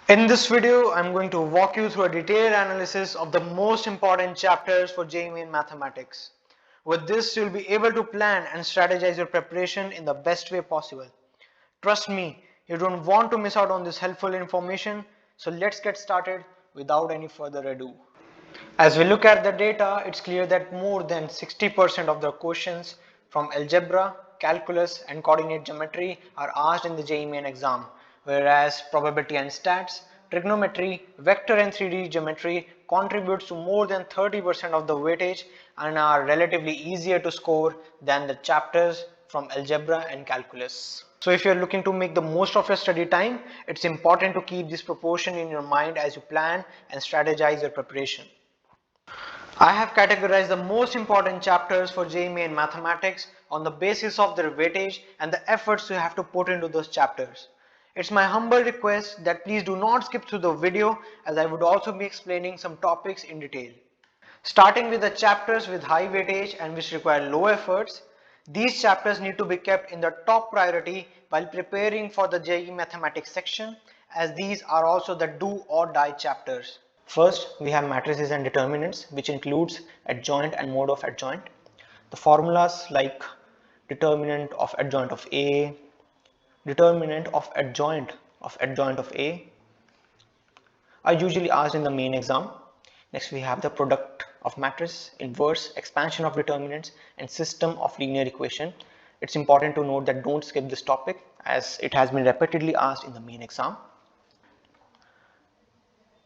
In this video, I'm going to walk you through a detailed analysis of the most important chapters for JEE in mathematics. With this, you'll be able to plan and strategize your preparation in the best way possible. Trust me, you don't want to miss out on this helpful information, so let's get started without any further ado. As we look at the data, it's clear that more than 60% of the questions from algebra, calculus and coordinate geometry are asked in the JEE main exam, whereas probability and stats, trigonometry, vector and 3D geometry contributes to more than 30% of the weightage and are relatively easier to score than the chapters from algebra and calculus. So if you're looking to make the most of your study time, it's important to keep this proportion in your mind as you plan and strategize your preparation. I have categorized the most important chapters for JEE in mathematics on the basis of their weightage and the efforts you have to put into those chapters. It's my humble request that please do not skip through the video, as I would also be explaining some topics in detail. Starting with the chapters with high weightage and which require low efforts, these chapters need to be kept in the top priority while preparing for the JEE mathematics section, as these are also the do or die chapters. First, we have matrices and determinants, which includes adjoint and mode of adjoint. The formulas like determinant of adjoint of A, determinant of adjoint of A are usually asked in the main exam. Next, we have the product of matrix, inverse, expansion of determinants and system of linear equation. It's important to note that don't skip this topic as it has been repeatedly asked in the main exam.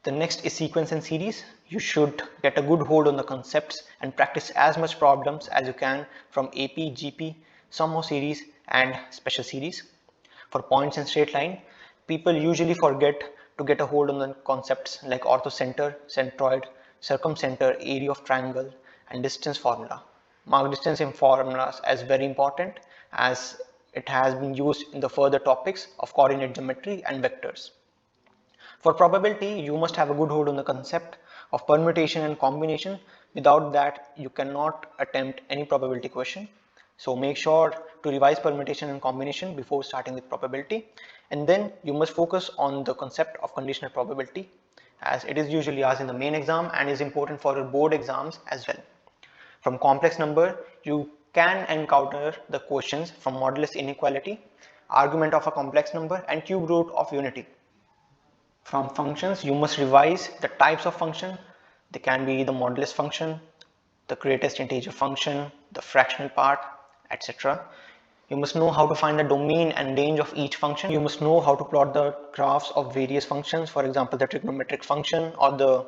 The next is sequence and series. You should get a good hold on the concepts and practice as much problems as you can from AP, GP, sum of series and special series. For points and straight line, people usually forget to get a hold on the concepts like orthocenter, centroid, circumcenter, area of triangle and distance formula. Mark distance in formulas as very important as it has been used in the further topics of coordinate geometry and vectors. For probability, you must have a good hold on the concept of permutation and combination. Without that, you cannot attempt any probability question. So make sure to revise permutation and combination before starting with probability. And then you must focus on the concept of conditional probability, as it is usually asked in the main exam and is important for your board exams as well. From complex number, you can encounter the questions from modulus inequality, argument of a complex number and cube root of unity. From functions, you must revise the types of function. They can be the modulus function, the greatest integer function, the fractional part, etc. You must know how to find the domain and range of each function. You must know how to plot the graphs of various functions, for example the trigonometric function or the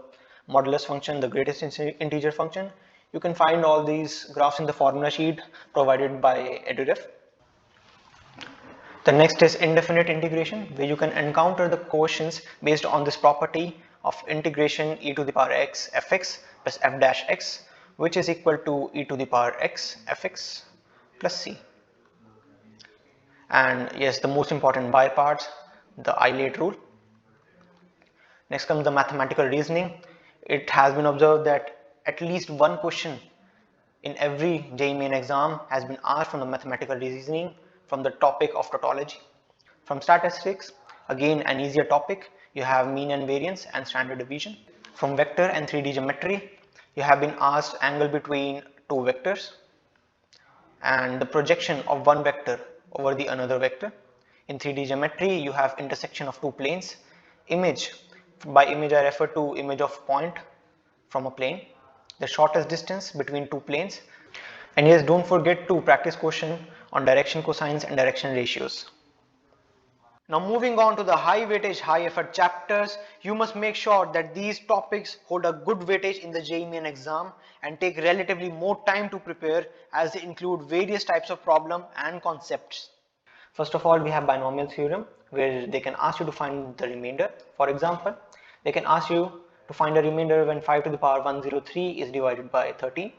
modulus function, the greatest integer function. You can find all these graphs in the formula sheet provided by EduRev. The next is indefinite integration, where you can encounter the quotients based on this property of integration e to the power x fx plus f dash x, which is equal to e to the power x fx plus c. And yes, the most important by parts, the Eilert rule. Next comes the mathematical reasoning. It has been observed that at least one question in every JEE main exam has been asked from the mathematical reasoning from the topic of tautology. From statistics, again an easier topic, you have mean and variance and standard deviation. From vector and 3D geometry, you have been asked angle between two vectors and the projection of one vector over the another vector. In 3D geometry, you have intersection of two planes. Image, by image I refer to image of point from a plane, the shortest distance between two planes. And yes, don't forget to practice question on direction cosines and direction ratios. Now moving on to the high weightage, high effort chapters, you must make sure that these topics hold a good weightage in the JEE main exam and take relatively more time to prepare, as they include various types of problem and concepts. First of all, we have binomial theorem, where they can ask you to find the remainder. For example, they can ask you to find a remainder when 5 to the power 103 is divided by 13.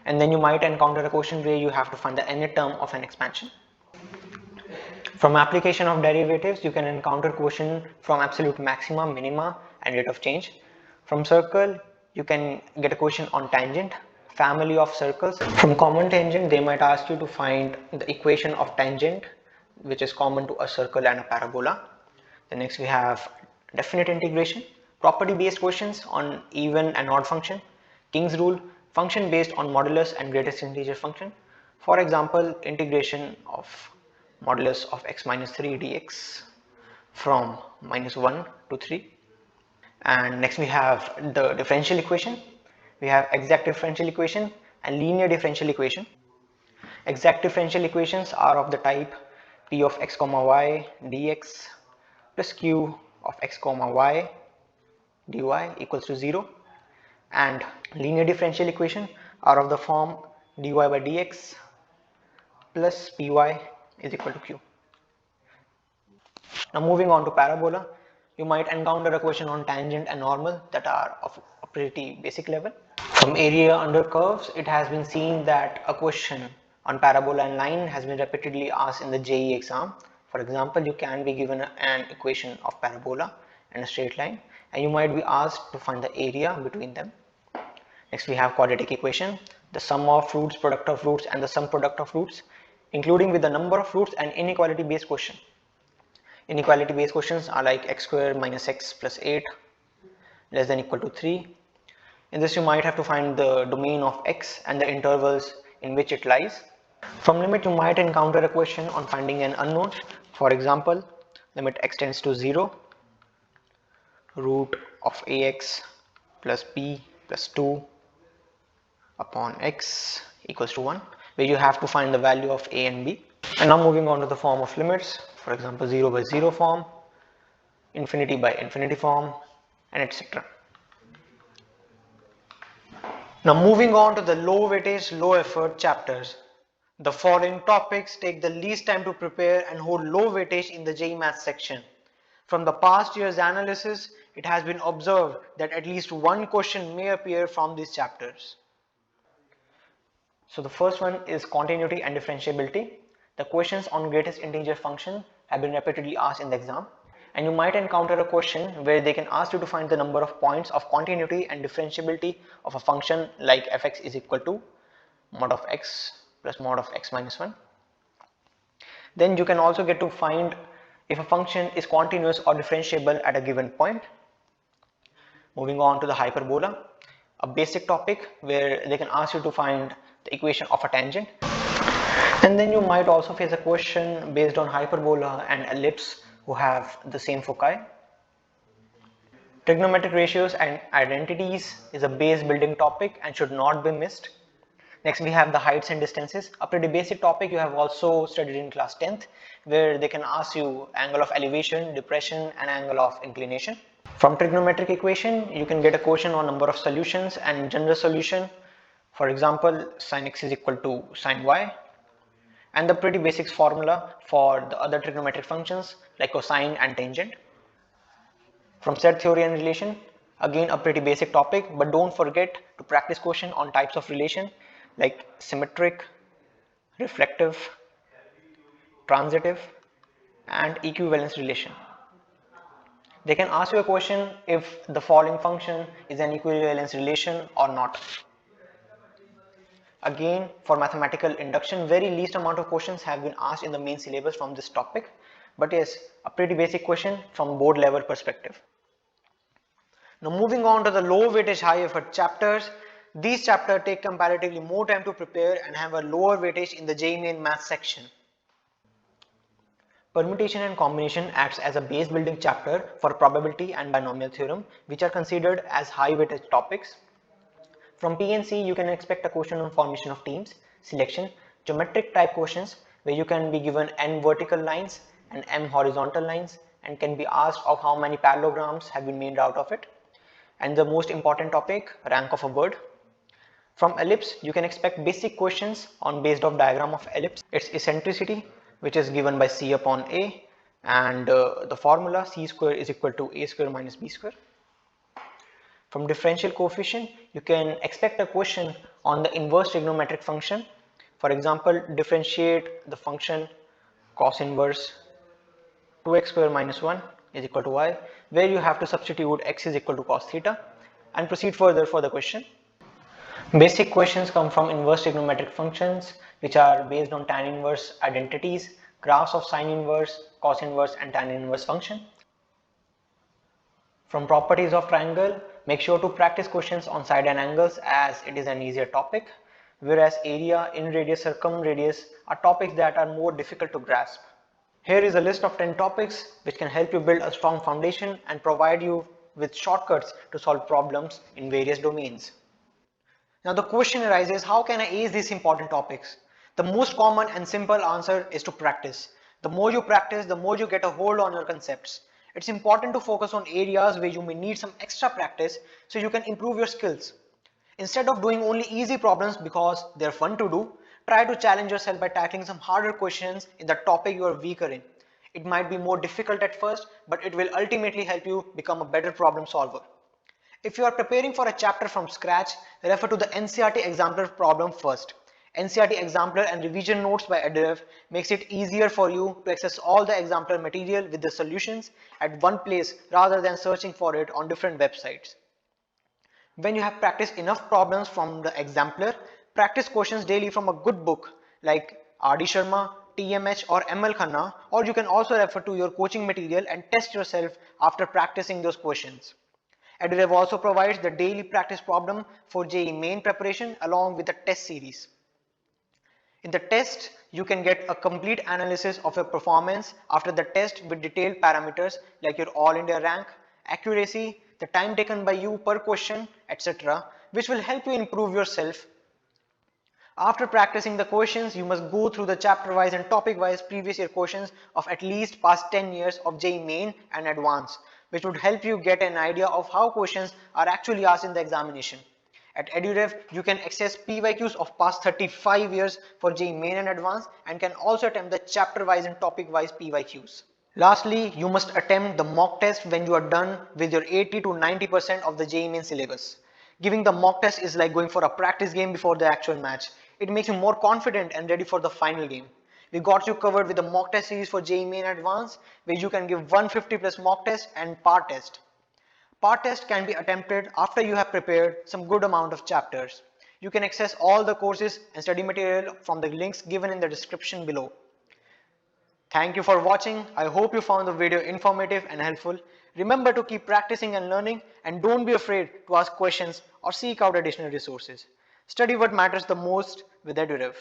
And then you might encounter a question where you have to find the nth term of an expansion. From application of derivatives, you can encounter question from absolute maxima, minima and rate of change. From circle, you can get a question on tangent, family of circles. From common tangent, they might ask you to find the equation of tangent, which is common to a circle and a parabola. Then next we have definite integration, property based questions on even and odd function, King's rule, function based on modulus and greatest integer function. For example, integration of modulus of x minus 3 dx from minus 1 to 3. And next we have the differential equation. We have exact differential equation and linear differential equation. Exact differential equations are of the type p of x comma y dx plus q of x comma y dy equals to 0, and linear differential equation are of the form dy by dx plus py is equal to q. Now moving on to parabola, you might encounter a question on tangent and normal that are of a pretty basic level. From area under curves, it has been seen that a question on parabola and line has been repeatedly asked in the JEE exam. For example, you can be given an equation of parabola and a straight line, and you might be asked to find the area between them. Next we have quadratic equation, the sum of roots, product of roots, and the sum product of roots, including with the number of roots, and inequality based question. Inequality based questions are like x square minus x plus 8 less than equal to 3. In this you might have to find the domain of x and the intervals in which it lies. From limit you might encounter a question on finding an unknown. For example, limit x tends to 0, root of ax plus b plus 2 upon x equals to 1, where you have to find the value of a and b. And now moving on to the form of limits, for example 0 by 0 form, infinity by infinity form, and etc. Now moving on to the low weightage, low effort chapters. The following topics take the least time to prepare and hold low weightage in the JEE Maths section. From the past year's analysis, it has been observed that at least one question may appear from these chapters. So the first one is continuity and differentiability. The questions on greatest integer function have been repeatedly asked in the exam, and you might encounter a question where they can ask you to find the number of points of continuity and differentiability of a function like fx is equal to mod of x plus mod of x minus 1. Then you can also get to find if a function is continuous or differentiable at a given point. Moving on to the hyperbola, a basic topic where they can ask you to find the equation of a tangent. And then you might also face a question based on hyperbola and ellipse who have the same foci. Trigonometric ratios and identities is a base building topic and should not be missed. Next we have the heights and distances, a pretty basic topic you have also studied in class 10th, where they can ask you angle of elevation, depression, and angle of inclination. From trigonometric equation you can get a question on number of solutions and general solution. For example, sin x is equal to sin y, and the pretty basics formula for the other trigonometric functions like cosine and tangent. From set theory and relation, again a pretty basic topic, but don't forget to practice question on types of relation like symmetric, reflective, transitive, and equivalence relation. They can ask you a question if the following function is an equivalence relation or not. Again, for mathematical induction, very least amount of questions have been asked in the main syllabus from this topic, but yes, a pretty basic question from board level perspective. Now moving on to the low weightage high effort chapters, these chapters take comparatively more time to prepare and have a lower weightage in the JEE Main Maths section. Permutation and combination acts as a base building chapter for probability and binomial theorem, which are considered as high weightage topics. From PNC, you can expect a question on formation of teams, selection, geometric type questions where you can be given n vertical lines and m horizontal lines and can be asked of how many parallelograms have been made out of it. And the most important topic, rank of a word. From ellipse, you can expect basic questions on based off diagram of ellipse, its eccentricity, which is given by c upon a, and the formula c square is equal to a square minus b square. From differential coefficient, you can expect a question on the inverse trigonometric function. For example, differentiate the function cos inverse 2x square minus 1 is equal to y, where you have to substitute x is equal to cos theta and proceed further for the question. Basic questions come from inverse trigonometric functions, which are based on tan inverse identities, graphs of sine inverse, cos inverse, and tan inverse function. From properties of triangle, make sure to practice questions on side and angles as it is an easier topic, whereas area, in radius, circumradius are topics that are more difficult to grasp. Here is a list of 10 topics which can help you build a strong foundation and provide you with shortcuts to solve problems in various domains. Now the question arises, how can I ace these important topics? The most common and simple answer is to practice. The more you practice, the more you get a hold on your concepts. It's important to focus on areas where you may need some extra practice so you can improve your skills. Instead of doing only easy problems because they're fun to do, try to challenge yourself by tackling some harder questions in the topic you are weaker in. It might be more difficult at first, but it will ultimately help you become a better problem solver. If you are preparing for a chapter from scratch, refer to the NCERT Exemplar problem first. NCERT Exemplar and Revision Notes by EduRev makes it easier for you to access all the exemplar material with the solutions at one place rather than searching for it on different websites. When you have practiced enough problems from the exemplar, practice questions daily from a good book like R.D. Sharma, TMH or ML Khanna, or you can also refer to your coaching material and test yourself after practicing those questions. EduRev also provides the daily practice problem for JEE main preparation along with the test series. In the test, you can get a complete analysis of your performance after the test with detailed parameters like your All India rank, accuracy, the time taken by you per question, etc., which will help you improve yourself. After practicing the questions, you must go through the chapter-wise and topic-wise previous year questions of at least past 10 years of JEE Main and Advanced, which would help you get an idea of how questions are actually asked in the examination. At EduRev, you can access PYQs of past 35 years for JEE Main and Advanced and can also attempt the chapter-wise and topic-wise PYQs. Lastly, you must attempt the mock test when you are done with your 80 to 90% of the JEE Main syllabus. Giving the mock test is like going for a practice game before the actual match. It makes you more confident and ready for the final game. We got you covered with the mock test series for JEE Main Advanced, where you can give 150 plus mock test and part test. Part test can be attempted after you have prepared some good amount of chapters. You can access all the courses and study material from the links given in the description below. Thank you for watching. I hope you found the video informative and helpful. Remember to keep practicing and learning, and don't be afraid to ask questions or seek out additional resources. Study what matters the most with EduRev.